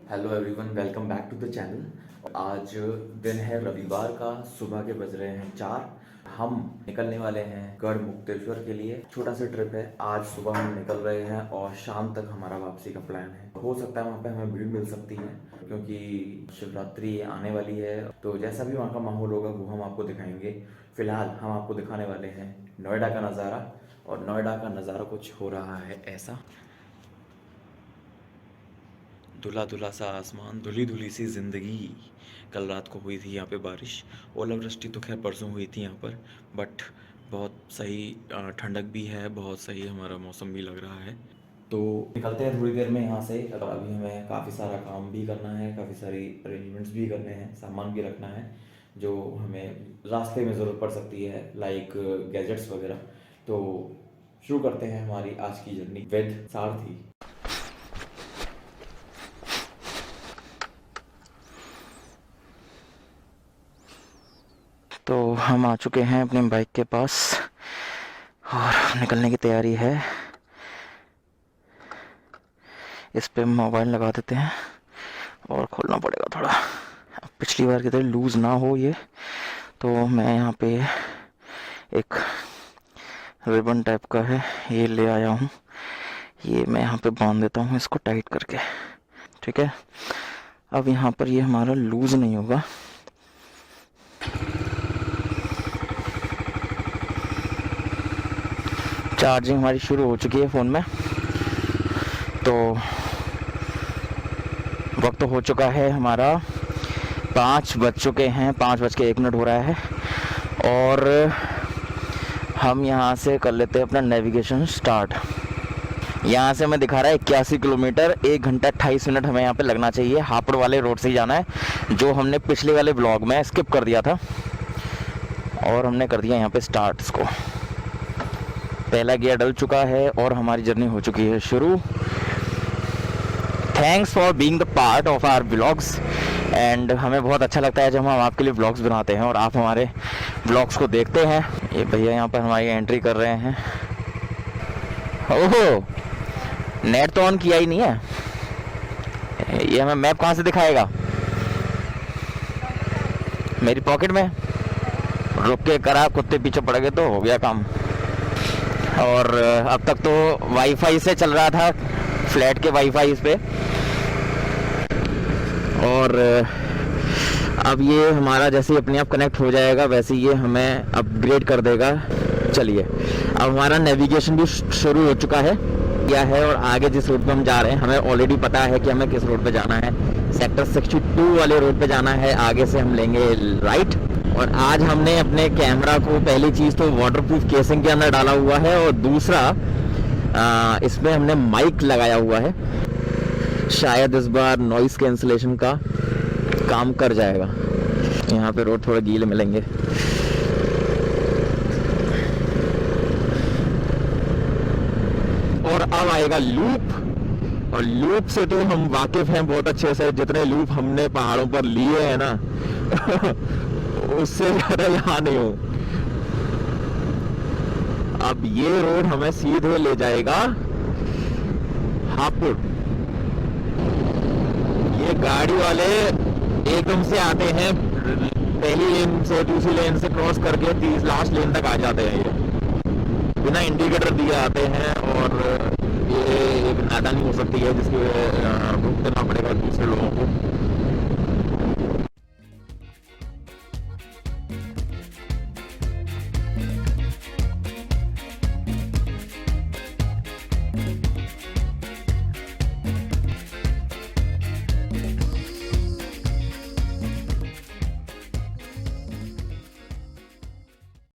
Hello everyone, welcome back to the channel. आज दिन है रविवार का, सुबह के बज रहे हैं 4। हम निकलने वाले हैं गढ़ मुक्तेश्वर के लिए। छोटा सा ट्रिप है। आज सुबह हम निकल रहे हैं और शाम तक हमारा वापसी का प्लान है। हो सकता है वहाँ पे हमें भीड़ मिल सकती है क्योंकि शिवरात्रि आने वाली है, तो जैसा भी वहाँ का माहौल होगा वो हम आपको दिखाएंगे। फिलहाल हम आपको दिखाने वाले हैं नोएडा का नज़ारा, और नोएडा का नज़ारा कुछ हो रहा है ऐसा। धुला धुला सा आसमान, धुली धुली सी ज़िंदगी। कल रात को हुई थी यहाँ पे बारिश। ओलावृष्टि तो खैर परसों हुई थी यहाँ पर, बट बहुत सही ठंडक भी है, बहुत सही हमारा मौसम भी लग रहा है। तो निकलते हैं थोड़ी देर में यहाँ से। अभी हमें काफ़ी सारा काम भी करना है, काफ़ी सारी अरेंजमेंट्स भी करने हैं, सामान भी रखना है जो हमें रास्ते में ज़रूरत पड़ सकती है, लाइक गैजेट्स वगैरह। तो शुरू करते हैं हमारी आज की जर्नी विद सारथी। तो हम आ चुके हैं अपनी बाइक के पास और निकलने की तैयारी है। इस पे मोबाइल लगा देते हैं और खोलना पड़ेगा थोड़ा। पिछली बार की तरह लूज़ ना हो ये, तो मैं यहाँ पे एक रिबन टाइप का है ये ले आया हूँ। ये मैं यहाँ पे बांध देता हूँ इसको टाइट करके, ठीक है। अब यहाँ पर ये हमारा लूज़ नहीं होगा। चार्जिंग हमारी शुरू हो चुकी है फ़ोन में। तो वक्त हो चुका है हमारा 5 बज चुके हैं, 5:01 हो रहा है। और हम यहाँ से कर लेते हैं अपना नेविगेशन स्टार्ट। यहाँ से हमें दिखा रहा है 81 किलोमीटर, 1 घंटा 28 मिनट हमें यहाँ पे लगना चाहिए। हापुड़ वाले रोड से ही जाना है जो हमने पिछले वाले ब्लॉग में स्किप कर दिया था, और हमने कर दिया यहाँ पे स्टार्ट इसको। पहला गियर डल चुका है और हमारी जर्नी हो चुकी है शुरू। Thanks for being the part of our blogs. And हमें बहुत अच्छा लगता है जब हम आपके लिए ब्लॉग्स बनाते हैं और आप हमारे ब्लॉग्स को देखते हैं। ये भैया यहाँ पर हमारी एंट्री कर रहे हैं। ओहो, नेट तो ऑन किया ही नहीं है। ये हमें मैप कहाँ से दिखाएगा? मेरी पॉकेट में रुक के करा, कुत्ते पीछे पड़ गए तो हो गया काम। और अब तक तो वाईफाई से चल रहा था, फ्लैट के वाईफाई पे। और अब ये हमारा जैसे ही अपने आप कनेक्ट हो जाएगा वैसे ये हमें अपग्रेड कर देगा। चलिए, अब हमारा नेविगेशन भी शुरू हो चुका है क्या है। और आगे जिस रोड पे हम जा रहे हैं हमें ऑलरेडी पता है कि हमें किस रोड पे जाना है। सेक्टर 62 वाले रोड पे जाना है। आगे से हम लेंगे राइट। और आज हमने अपने कैमरा को पहली चीज़ तो वाटरप्रूफ केसिंग के अंदर डाला हुआ है, और दूसरा इसमें हमने माइक लगाया हुआ है। शायद इस बार नॉइस कैंसलेशन का काम कर जाएगा। यहाँ पे रोड थोड़े गीले मिलेंगे। और अब आएगा लूप, और लूप से तो हम वाकिफ हैं बहुत अच्छे से। जितने लूप हमने पहाड़ों पर लिए हैं ना उससे ज़्यादा यहाँ नहीं हो। अब ये रोड हमें सीधे ले जाएगा हापुड़। ये गाड़ी वाले एकदम से आते हैं, पहली लेन से दूसरी लेन से क्रॉस करके लास्ट लेन तक आ जाते हैं। ये बिना इंडिकेटर दिए आते हैं, और ये एक नादानी हो सकती है जिसकी भुगतना पड़ेगा दूसरे लोगों को।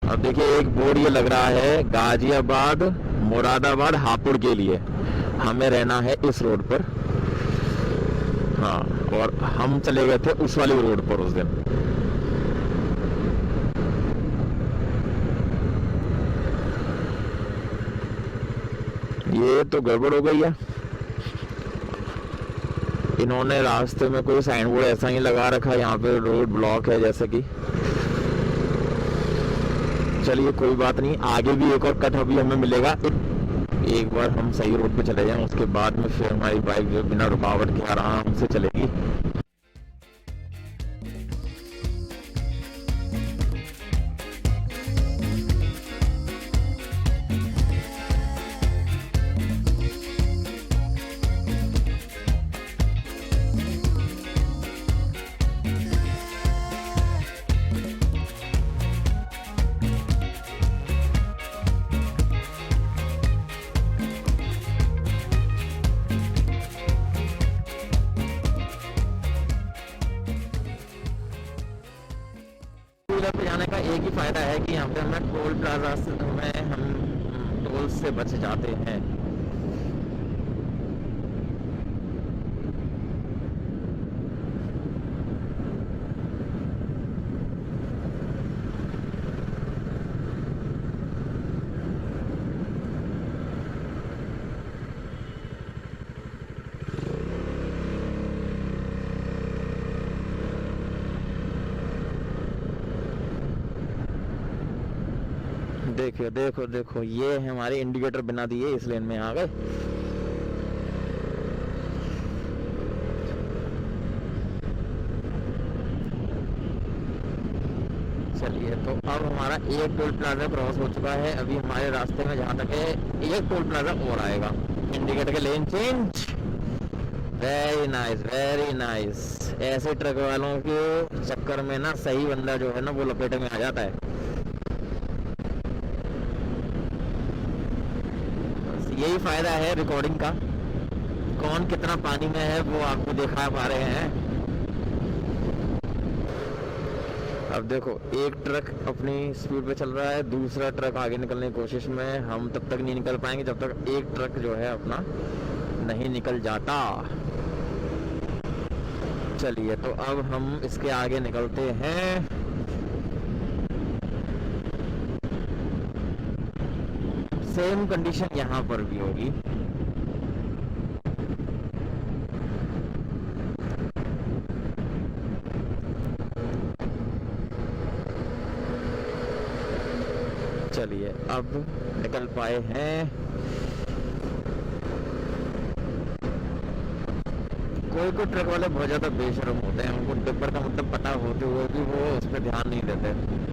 अब देखिए, एक बोर्ड ये लग रहा है गाजियाबाद मुरादाबाद हापुड़ के लिए। हमें रहना है इस रोड पर। हाँ, और हम चले गए थे उस वाली रोड पर उस दिन। ये तो गड़बड़ हो गई है। इन्होंने रास्ते में कोई साइन बोर्ड ऐसा ही लगा रखा, यहाँ पे रोड ब्लॉक है जैसे कि। चलिए कोई बात नहीं, आगे भी एक और कट अभी हमें मिलेगा। एक बार हम सही रोड पे चले जाएं, उसके बाद में फिर हमारी बाइक जो बिना रुकावट के आराम से चलेगी। टू व्हीलर पे जाने का एक ही फायदा है कि यहाँ पे हमें टोल प्लाजा से हम टोल से बच जाते हैं। देखो देखो देखो, ये है हमारे इंडिकेटर बिना दिए इस लेन में आ गए। चलिए, तो अब हमारा एक टोल प्लाजा क्रॉस हो चुका है। अभी हमारे रास्ते में जहाँ तक है एक टोल प्लाजा और आएगा। इंडिकेटर के lane change. Very nice, very nice. ऐसे ट्रक वालों के चक्कर में ना सही बंदा जो है ना वो लपेटे में आ जाता है। यही फायदा है रिकॉर्डिंग का, कौन कितना पानी में है वो आपको दिखा पा रहे हैं। अब देखो, एक ट्रक अपनी स्पीड पे चल रहा है, दूसरा ट्रक आगे निकलने की कोशिश में। हम तब तक नहीं निकल पाएंगे जब तक एक ट्रक जो है अपना नहीं निकल जाता। चलिए, तो अब हम इसके आगे निकलते हैं। सेम कंडीशन यहाँ पर भी होगी। चलिए, अब निकल पाए हैं। कोई कोई ट्रक वाले बहुत ज्यादा बेशर्म होते हैं, उनको टिप्पर का मतलब पता होते हुए भी वो उस पर ध्यान नहीं देते।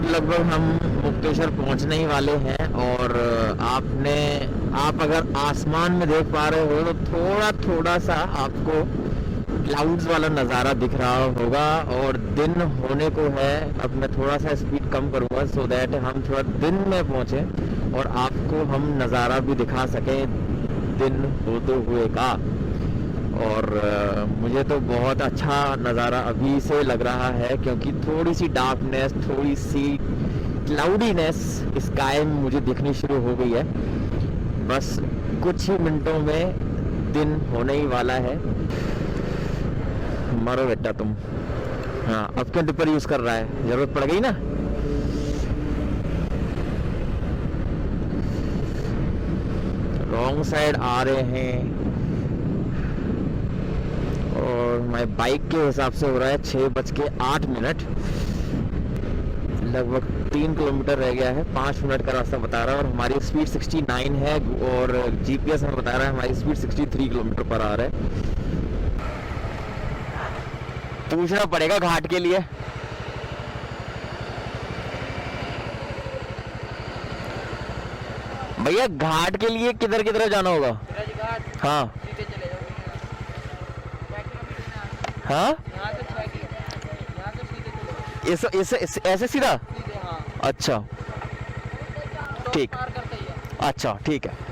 लगभग हम मुक्तेश्वर पहुंचने ही वाले हैं। और आप अगर आसमान में देख पा रहे हो तो थोड़ा सा आपको क्लाउड्स वाला नज़ारा दिख रहा होगा। और दिन होने को है। अब मैं थोड़ा सा स्पीड कम करूंगा सो दैट हम थोड़ा दिन में पहुंचे और आपको हम नज़ारा भी दिखा सकें दिन होते हुए का। और मुझे तो बहुत अच्छा नज़ारा अभी से लग रहा है, क्योंकि थोड़ी सी डार्कनेस, थोड़ी सी क्लाउडीनेस स्काई में मुझे दिखनी शुरू हो गई है। बस कुछ ही मिनटों में दिन होने ही वाला है। मरो बेटा तुम। हाँ, अब क्यों टिप्पर यूज कर रहा है? जरूरत पड़ गई ना। रॉन्ग साइड आ रहे हैं और हमारे बाइक के हिसाब से हो रहा है 6:08। लगभग 3 किलोमीटर रह गया है। 5 मिनट का रास्ता बता रहा है और हमारी स्पीड 69 है और जीपीएस हमें बता रहा है हमारी स्पीड 63 किलोमीटर पर आ रहा है। पूछना पड़ेगा घाट के लिए। भैया, घाट के लिए किधर किधर जाना होगा? हाँ हाँ, ऐसे सीधा। अच्छा ठीक, अच्छा ठीक है।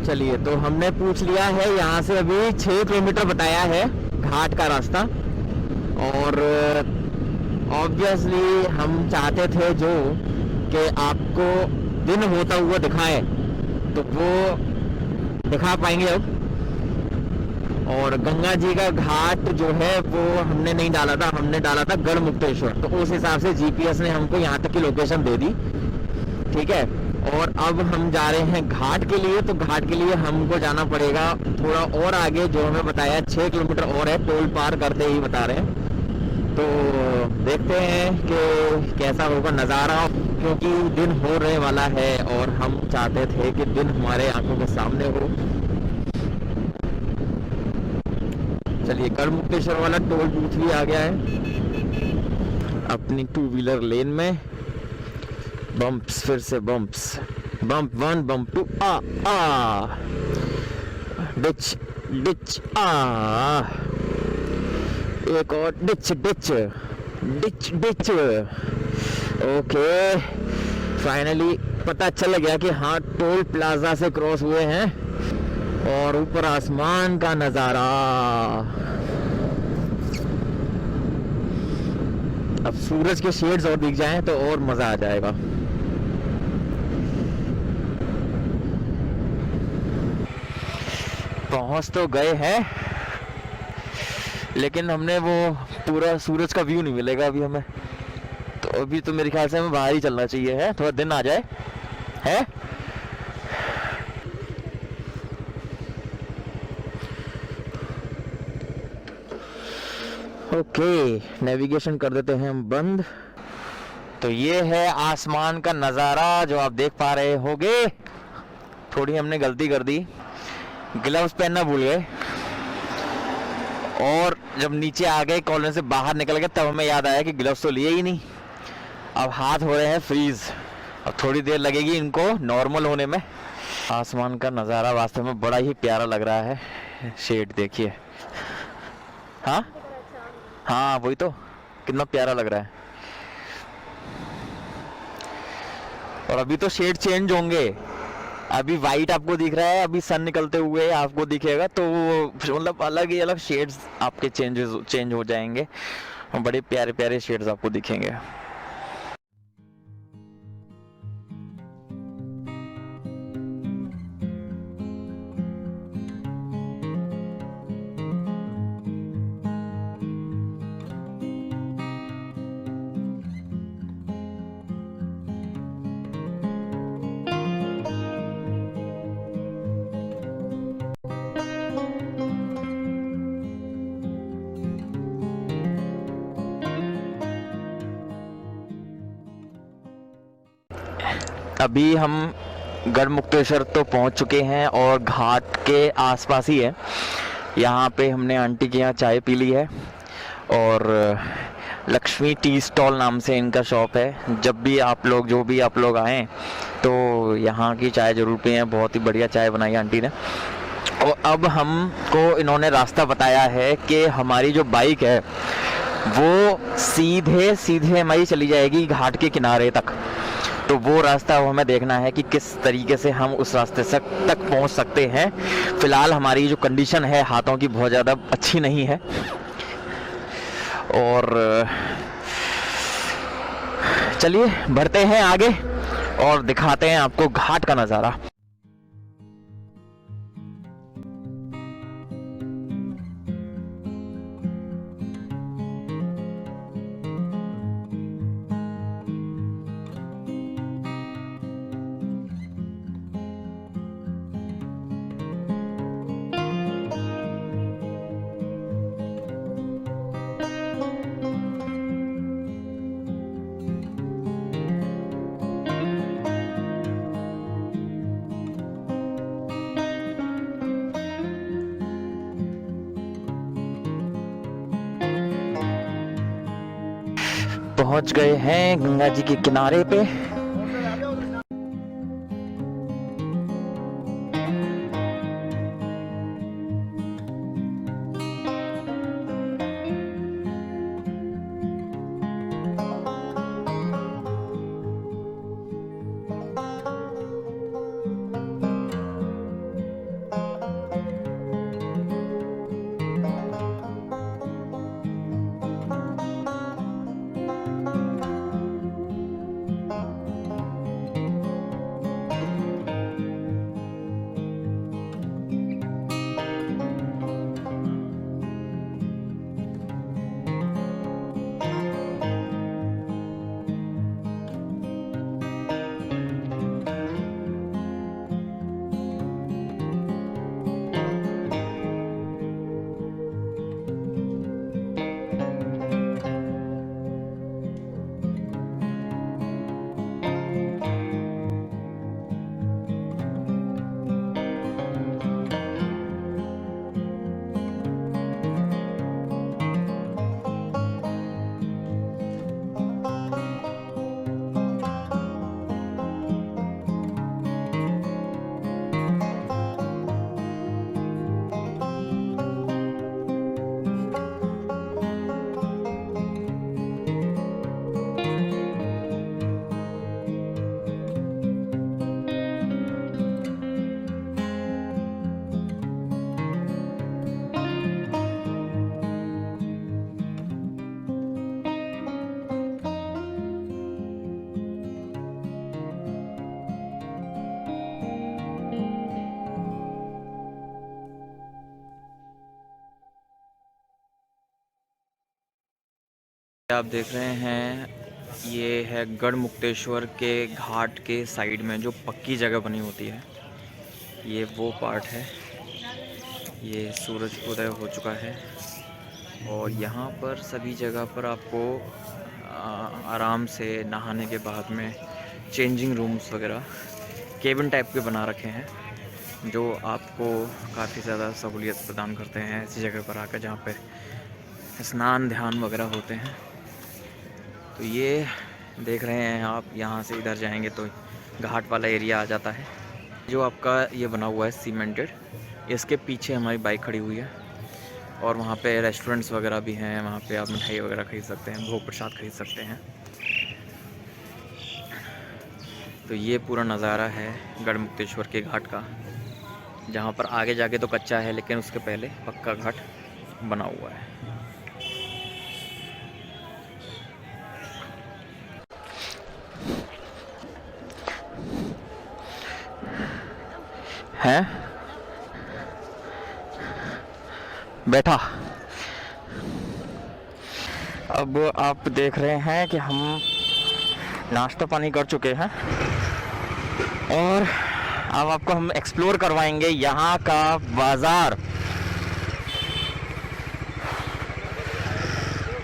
चलिए, तो हमने पूछ लिया है यहाँ से अभी 6 किलोमीटर बताया है घाट का रास्ता। और ऑब्वियसली हम चाहते थे जो कि आपको दिन होता हुआ दिखाएं, तो वो दिखा पाएंगे अब। और गंगा जी का घाट जो है वो हमने नहीं डाला था, हमने डाला था गढ़मुक्तेश्वर। तो उस हिसाब से जीपीएस ने हमको यहाँ तक की लोकेशन दे दी, ठीक है। और अब हम जा रहे हैं घाट के लिए। तो घाट के लिए हमको जाना पड़ेगा थोड़ा और आगे, जो हमें बताया 6 किलोमीटर और है, टोल पार करते ही बता रहे हैं। तो देखते हैं कि कैसा होगा नज़ारा, क्योंकि दिन हो रहे वाला है और हम चाहते थे कि दिन हमारे आंखों के सामने हो। चलिए, गढ़मुक्तेश्वर वाला टोल बूथ भी आ गया है अपनी 2 व्हीलर लेन में। बम्प्स, फिर से बम्प्स, बम्प 1 बम्प 2 आ डिच डिच एक और ditch ditch ditch ditch. Okay, finally पता चल गया कि हाँ, टोल प्लाजा से क्रॉस हुए हैं। और ऊपर आसमान का नज़ारा। अब सूरज के शेड्स और दिख जाएं तो और मज़ा आ जाएगा। पहुंच तो गए हैं, लेकिन हमने वो पूरा सूरज का व्यू नहीं मिलेगा अभी हमें। तो अभी तो मेरे ख्याल से हमें बाहर ही चलना चाहिए, है थोड़ा दिन आ जाए, है। ओके, नेविगेशन कर देते हैं हम बंद। तो ये है आसमान का नज़ारा जो आप देख पा रहे होंगे। थोड़ी हमने गलती कर दी, ग्लव्स पहनना भूल गए। और जब नीचे आ गए, कॉलोनी से बाहर निकल गए, तब हमें याद आया कि ग्लव्स तो लिए ही नहीं। अब हाथ हो रहे हैं फ्रीज, अब थोड़ी देर लगेगी इनको नॉर्मल होने में। आसमान का नज़ारा वास्तव में बड़ा ही प्यारा लग रहा है। शेड देखिए, हाँ हाँ वही तो, कितना प्यारा लग रहा है। और अभी तो शेड चेंज होंगे। अभी वाइट आपको दिख रहा है, अभी सन निकलते हुए आपको दिखेगा, तो मतलब अलग ही अलग शेड्स आपके चेंज हो जाएंगे। बड़े प्यारे प्यारे शेड्स आपको दिखेंगे। अभी हम गढ़मुक्तेश्वर तो पहुंच चुके हैं और घाट के आसपास ही है। यहाँ पे हमने आंटी के यहाँ चाय पी ली है और लक्ष्मी टी स्टॉल नाम से इनका शॉप है। जब भी आप लोग, जो भी आप लोग आएँ तो यहाँ की चाय ज़रूर पिएं, बहुत ही बढ़िया चाय बनाई आंटी ने। और अब हमको इन्होंने रास्ता बताया है कि हमारी जो बाइक है वो सीधे सीधे हमारी चली जाएगी घाट के किनारे तक। तो वो रास्ता हमें देखना है कि किस तरीके से हम उस रास्ते तक पहुंच सकते हैं। फिलहाल हमारी जो कंडीशन है हाथों की बहुत ज़्यादा अच्छी नहीं है। और चलिए बढ़ते हैं आगे और दिखाते हैं आपको घाट का नज़ारा। पहुंच गए हैं गंगा जी के किनारे पे। आप देख रहे हैं ये है गढ़मुक्तेश्वर के घाट के साइड में जो पक्की जगह बनी होती है, ये वो पार्ट है। ये सूरज उदय हो चुका है और यहाँ पर सभी जगह पर आपको आराम से नहाने के बाद में चेंजिंग रूम्स वगैरह केबिन टाइप के बना रखे हैं, जो आपको काफ़ी ज़्यादा सहूलियत प्रदान करते हैं ऐसी जगह पर आकर जहाँ पे स्नान ध्यान वगैरह होते हैं। तो ये देख रहे हैं आप, यहाँ से इधर जाएंगे तो घाट वाला एरिया आ जाता है। जो आपका ये बना हुआ है सीमेंटेड, इसके पीछे हमारी बाइक खड़ी हुई है और वहाँ पे रेस्टोरेंट्स वगैरह भी हैं। वहाँ पे आप मिठाई वगैरह खरीद सकते हैं, भोग प्रसाद खरीद सकते हैं। तो ये पूरा नज़ारा है गढ़मुक्तेश्वर के घाट का, जहाँ पर आगे जाके तो कच्चा है लेकिन उसके पहले पक्का घाट बना हुआ है। हैं बैठा। अब आप देख रहे हैं कि हम नाश्ता पानी कर चुके हैं और अब आपको हम एक्सप्लोर करवाएंगे यहाँ का बाज़ार।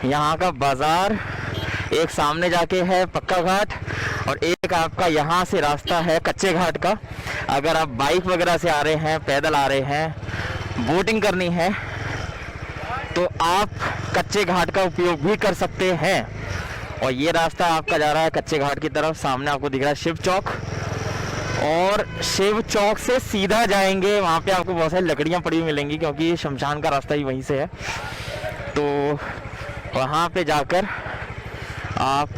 यहाँ का बाज़ार एक सामने जाके है पक्का घाट और एक आपका यहाँ से रास्ता है कच्चे घाट का। अगर आप बाइक वगैरह से आ रहे हैं, पैदल आ रहे हैं, बोटिंग करनी है तो आप कच्चे घाट का उपयोग भी कर सकते हैं। और ये रास्ता आपका जा रहा है कच्चे घाट की तरफ। सामने आपको दिख रहा है शिव चौक और शिव चौक से सीधा जाएंगे, वहाँ पे आपको बहुत सारी लकड़ियाँ पड़ी मिलेंगी क्योंकि शमशान का रास्ता ही वहीं से है। तो वहाँ पे जाकर आप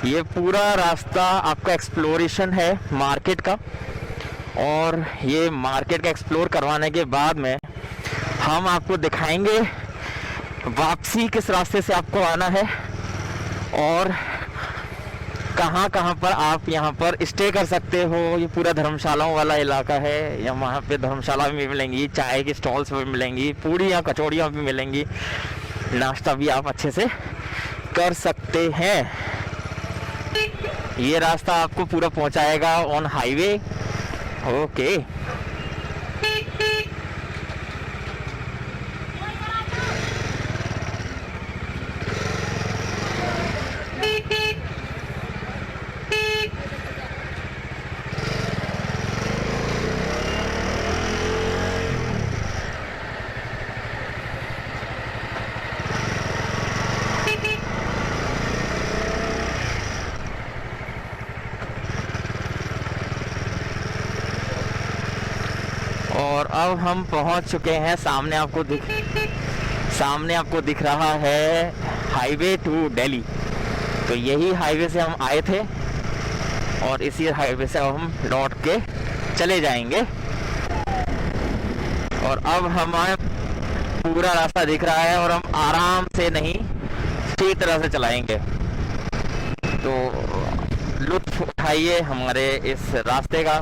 ये पूरा रास्ता आपका एक्सप्लोरेशन है मार्केट का, और ये मार्केट का एक्सप्लोर करवाने के बाद में हम आपको दिखाएंगे वापसी किस रास्ते से आपको आना है और कहाँ कहाँ पर आप यहाँ पर स्टे कर सकते हो। ये पूरा धर्मशालाओं वाला इलाका है, या वहाँ पे धर्मशाला भी मिलेंगी, चाय की स्टॉल्स भी मिलेंगी, पूड़ियाँ कचौड़ियाँ भी मिलेंगी, नाश्ता भी आप अच्छे से कर सकते हैं। ये रास्ता आपको पूरा पहुँचाएगा ऑन हाईवे। ओके और अब हम पहुंच चुके हैं। सामने आपको दिख रहा है हाईवे टू दिल्ली। तो यही हाईवे से हम आए थे और इसी हाईवे से अब हम लौट के चले जाएंगे। और अब हमें पूरा रास्ता दिख रहा है और हम आराम से नहीं ठीक तरह से चलाएंगे। तो लुत्फ उठाइए हमारे इस रास्ते का।